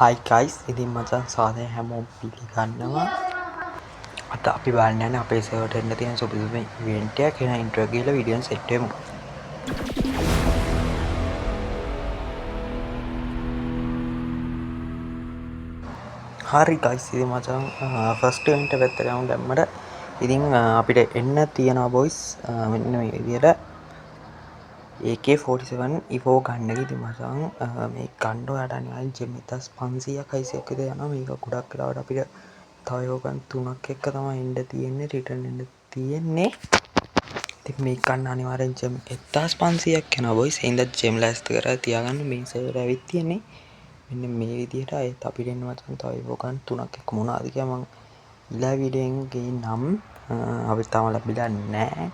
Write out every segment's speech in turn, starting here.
Hi guys, ඉතින් මචං සාදරයෙන් හැමෝම පිළිගන්නවා. අද අපි බලන්න යන්නේ අපේ සර්වර්ට එන්න තියෙන සුපිරිම ඉවෙන්ට් එකක්. එහෙනම් ඉන්ට්‍රෝ එක ගිහලා වීඩියෝ සෙට් වෙමු. හරි guys, ඉතින් මචං ෆස්ට් ඉවෙන්ට් එක පැත්තට යමු දැම්මට. ඉතින් අපිට එන්න තියෙනවා boys මෙන්න මේ විදියට AK47 ඉවෝ ගන්න එක. ඉතින් මචං මේ ගන්න ඔයාලට අනිවාර්යෙන් ජෙම් 1500ක් 600ක් විතර යනවා. මේක ගොඩක් වෙලාවට අපිට තව යෝගන් 3ක් එක්ක තමයි එන්න තියෙන්නේ, රිටර්න් එන්න තියෙන්නේ. ඉතින් මේක ගන්න අනිවාර්යෙන් ජෙම් 1500ක් යනවා boys. එහෙනම් ජෙම් ලෑස්ති කරලා තියාගන්න. මේ සර්වර් ඇවිත් තියෙන්නේ මෙන්න මේ විදිහට. ඒත් අපිට එන්න මචං තව යෝගන් 3ක් එක්ක මොනවාද කියලා මම ඊළඟ වීඩියෝෙන් ගේන්නම්. අපිට තාම ලැබිලා නැහැ.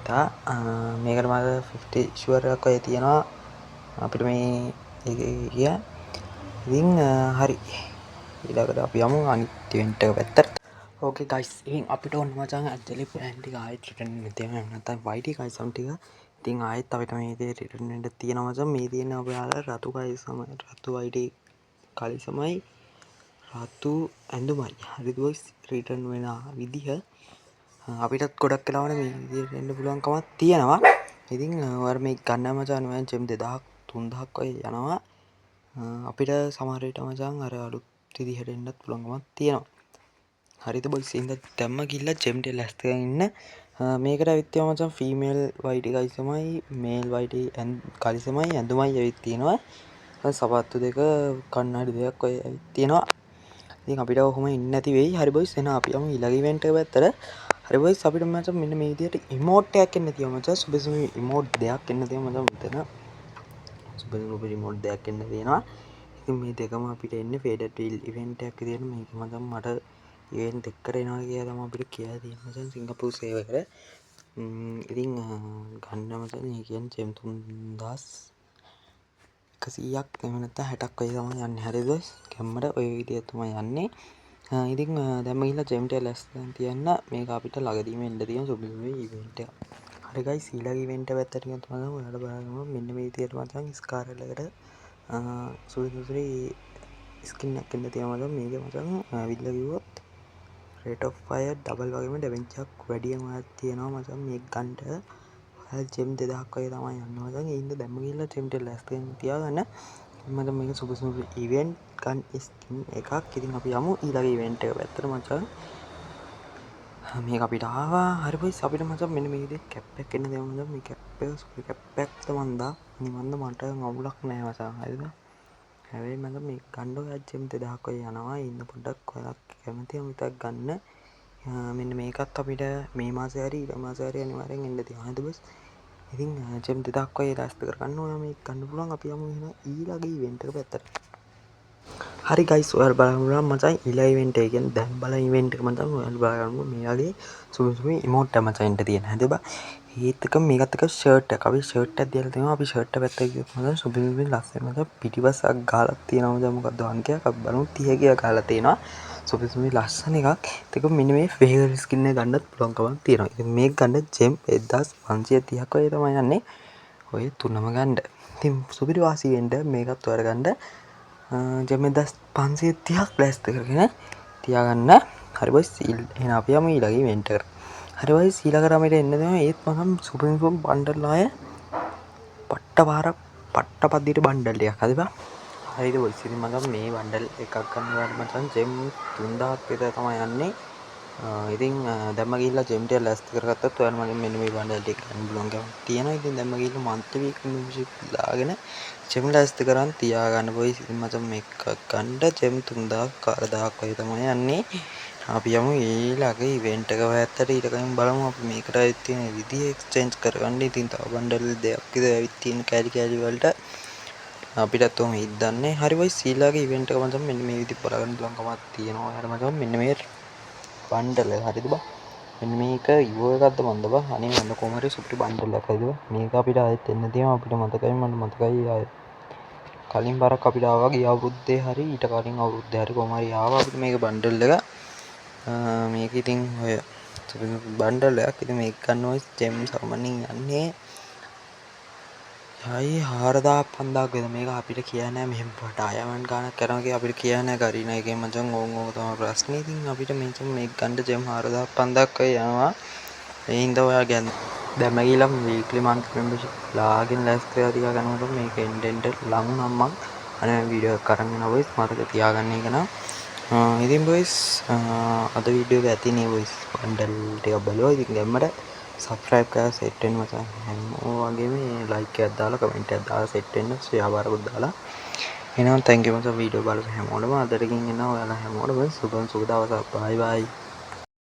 මේකට මම 50 ෂුවර් එකක් ඔය තියෙනවා අපිට මේ කිය. ඉතින් හරි ඊළඟට අපි යමු අනිත් ඉවෙන්ට් එක පැත්තට. ඕකේ ගයිස්, ඉතින් අපිට ඕන මචං ඇක්චුලි ප්ලෑන් ටික ආයෙත් රිටර්න් වෙන්න තියෙනවා. නැත්නම් YT කයිසම් ටික. ඉතින් ආයෙත් අපිට මේ දේ රිටර්න් වෙන්න තියෙනවා මචං. මේ තියෙන ඔයාලා රතු කයිසම රතු YT කලිසමයි රතු ඇඳුමයි. හරිද boys? රිටර්න් වෙන විදිහ අපිටත් ගොඩක් වෙලාවට මේ විදිහට එන්න පුළුවන් කමක් තියෙනවා. ඉතින් ඔයාලා මේ ගන්න මචං අනිවාර්යෙන් ජෙම් 2000ක් 3000ක් වගේ යනවා. අපිට සමහර විට මචං අර අලුත් විදිහට එන්නත් පුළුවන් කමක් තියෙනවා. හරිද boys? ඉතින් දැම්ම ගිහලා ජෙම් ටික ලැස්ති කරගෙන ඉන්න. මේකට ඇවිත් තියෙනවා මචං ෆීමේල් YT කලිසමයි මේල් YT කලිසමයි ඇඳුමයි ඇවිත් තියෙනවා. සපත්තු දෙක කණ්ණාඩි දෙකක් ඔය ඇවිත් තියෙනවා. ඉතින් අපිට ඔහොම ඉන්න නැති වෙයි. හරි boys, එහෙනම් අපි යමු ඊළඟ ඉවෙන්ට් එක පැත්තට. හරි boys, අපිට මචං මෙන්න මේ විදිහට ඉමෝට් එකක් එන්න තියෙනවා මචං. සුබසුබ ඉමෝට් දෙකක් එන්න තියෙනවා මචං මෙතන. සුබසුබ ඉමෝට් දෙකක් එන්න තියෙනවා. ඉතින් මේ දෙකම අපිට එන්නේ ෆේඩඩ් වීල් ඉවෙන්ට් එකක් විදිහට. මේක මචං මට ඉවෙන්ට් එකකට එනවා කියලා තමයි අපිට කියලා තියෙන්නේ මචං සිංගප්පූර් සේවර් එකට. ඉතින් ගන්න මචං මේ කියන්නේ ජෙම් 3100ක් එහෙම නැත්නම් 60ක් වගේ තමයි යන්නේ. හරිද boys? කැම්මට ඔය විදිහට තමයි යන්නේ. ඉතින් දැම්ම ගිහලා ජෙම් ටික ලැස්ති කරන් තියන්න. මේක අපිට ළඟදීම එන්න තියෙන සුබසුබ ඉවෙන්ට් එකක්. හරි guys, ඊළඟ ඉවෙන්ට් එක පැත්තට ගියොත් මචං ඔයාලා බලන්න මෙන්න මේ විදිහට මචං ස්කාරල් එකට සුබසුබ ස්කින් එකක් එන්න තියෙනවා මචං. මේක මචං ඇවිල්ලා කිව්වොත් රේට් ඔෆ් ෆයර් ඩබල් වගේම ඩැමේජ් එකක් වැඩියෙන් ඔයාලා තියෙනවා මචං මේක ගන්නට. ඔයාලා ජෙම් 2000ක් වගේ තමයි යන්නේ මචං. ඒ හින්දා දැම්ම ගිහලා ජෙම් ටික ලැස්ති කරන් තියාගන්න. මචං මේක සුබසුබ ඉවෙන්ට් ගන් ස්කින් එකක්. ඉතින් අපි යමු ඊළඟ ඉවෙන්ට් එක පැත්තට මචං. මේක අපිට ආවා. හරි boys, අපිට මචං මෙන්න මේ විදිහට කැප් එකක් එන්න දෙමු මචං. මේ කැප් එක සුපර් කැප් එකක් තමන්දා. නිවන්ද මට අවුලක් නෑ මචං. හරිද? හැබැයි මචං මේක ගන්න ඔයා ජෙම් 2000ක් වගේ යනවා. ඉන්න පොඩ්ඩක් ඔයාලා කැමතිම විතරක් ගන්න. මෙන්න මේකත් අපිට මේ මාසේ හරි ඊළඟ මාසේ හරි අනිවාර්යෙන් එන්න තියෙනවා. හරිද boys? ඉතින් ජෙම් 2000ක් වගේ ලෑස්ති කරගන්න ඔයා මේක ගන්න පුළුවන්. අපි යමු එහෙනම් ඊළඟ ඉවෙන්ට් එක පැත්තට. හරි guys, ඔයාලා බලන්න මචං ඊළඟ ඉවෙන්ට් එක කියන්නේ දැන් බලන ඉවෙන්ට් එක මචං. ඔයාලා බලන්න මේ වගේ සුබසුබ ඉමෝට් එක මචං එන්න තියෙන. හරිද බා? ඒත් එක මේකත් එක ෂර්ට් එක. අපි ෂර්ට් එකක් දීලා තියෙනවා. අපි ෂර්ට් එක පැත්තට ගියොත් මචං සුබසුබ ලස්සන මචං පිටිපස්සක් ගාලා තියෙනවා මචං. මොකක්ද අංකයක් අපි බලමු 30 කියලා ගාලා තියෙනවා. සුබසුබ ලස්සන එකක්. ඒක මෙන්න මේ ෆේවර් ස්කින් එක ගන්නත් පුළුවන්කමක් තියෙනවා. ඉතින් මේක ගන්න ජෙම් 1530ක් වගේ තමයි යන්නේ. ඔය තුනම ගන්න. ඉතින් සුපිරි වාසි වෙන්න මේකත් ඔයාලා ගන්න. ජෙම් 1530ක් ලෑස්ති කරගෙන තියාගන්න. හරි boys, එහෙනම් අපි යමු ඊළඟ ඉවෙන්ට් එකට. හරි boys, ඊළඟට අපිට එන්න දෙනවා ඒත් මම සුපිරි බණ්ඩල් ආය පට්ට පද්දියට බණ්ඩල් එකක්. හරිද බා? හරිද boys, ඉතින් මම මේ බණ්ඩල් එකක් ගන්නවාට මචං ජෙම් 3000ක් විතර තමයි යන්නේ. ඉතින් දැම්ම ගිහිල්ලා ජෙම් ටික ලෑස්ති කරගත්තත් ඔයාලා මගෙන් මෙන්න මේ බණ්ඩල් ටික ගන්න පුළුවන් කමක් තියෙනවා. ඉතින් දැම්ම ගිහිල්ලා මන්ත්ලි වීක්ලි මෙම්බර්ෂිප් දාගෙන ජෙම් ලෑස්ති කරන් තියාගන්න boys. ඉතින් මචං මේක ගන්න ජෙම් 3000ක් 4000ක් වගේ තමයි යන්නේ. අපි යමු ඊළඟ ඉවෙන්ට් එක පැත්තට. ඊට කලින් බලමු අපි මේකට ඇවිත් තියෙන විදිහ එක්ස්චේන්ජ් කරගන්න. ඉතින් තව බණ්ඩල් දෙකක් විතර ඇවිත් තියෙන කෑලි වලට අපිටත් ඔහොම හිටන්නේ. හරි boys, ඊළඟ ඉවෙන්ට් එක මචං මෙන්න මේ විදිහ බලගන්න පුළුවන් කමක් තියෙනවා. ඔයාලා මචං මෙන්න මේ බණ්ඩල් එක. හරිද බා? මෙන්න මේක ඉවෝ එකක්ද මන්ද බා? අනේ මන්ද කොහම හරි සුපිරි බණ්ඩල් එකක්. හරිද බා? මේක අපිට ආයෙත් එන්න තියෙනවා. අපිට මතකයි, මට මතකයි ආයෙත් කලින් බරක් අපිට ආවා ගිය අවුරුද්දේ හරි ඊට කලින් අවුරුද්දේ හරි කොහම හරි ආවා අපිට මේක බණ්ඩල් එක. මේක ඉතින් ඔය බණ්ඩල් එකක්. ඉතින් මේක ගන්න ඔය ජෙම් සාමාන්‍යයෙන් යන්නේ හයි 4,500ක් විතර මේක අපිට කියන්නේ නැහැ මෙහෙම ඩයමන්ඩ් ගානක් කරනවා කියලා අපිට කියන්නේ නැහැ කරින එකේ මචං ඕක තමයි ප්‍රශ්නේ. ඉතින් අපිට මේක ගන්න ජෙම් 4,500ක් වෙයි යනවා. ඒ හින්දා ඔයා ගන්න. දැන් මම ගිහලා වීක්ලි මන්ත් මෙම්බර්ෂිප් ලාගෙන ලෑස්ති වෙලා ටිකක් ගන්නකොට මේක එන්ඩ් ලඟු නම් මං අනේ වීඩියෝ එකක් අරන් එනවා බොයිස් මතක තියාගන්න එක නම්. ඉතින් බොයිස් අද වීඩියෝ එක ඇතිනේ බොයිස් බන්ඩල් ටික බලුවා. ඉතින් ගැම්මට සබ්ස්ක්‍රයිබ් කරලා සෙට් වෙන්න මචං. හැමෝම වගේම ලයික් එකක් දාලා කමෙන්ට් එකක් දාලා සෙට් වෙන්න ෂෙයා බාරකුත් දාලා. එහෙනම් තැන්ක් යූ මචං වීඩියෝ බලපු හැමෝටම අදටකින් එනවා ඔයාලා හැමෝටම සුබ දවසක්. බයි බයි.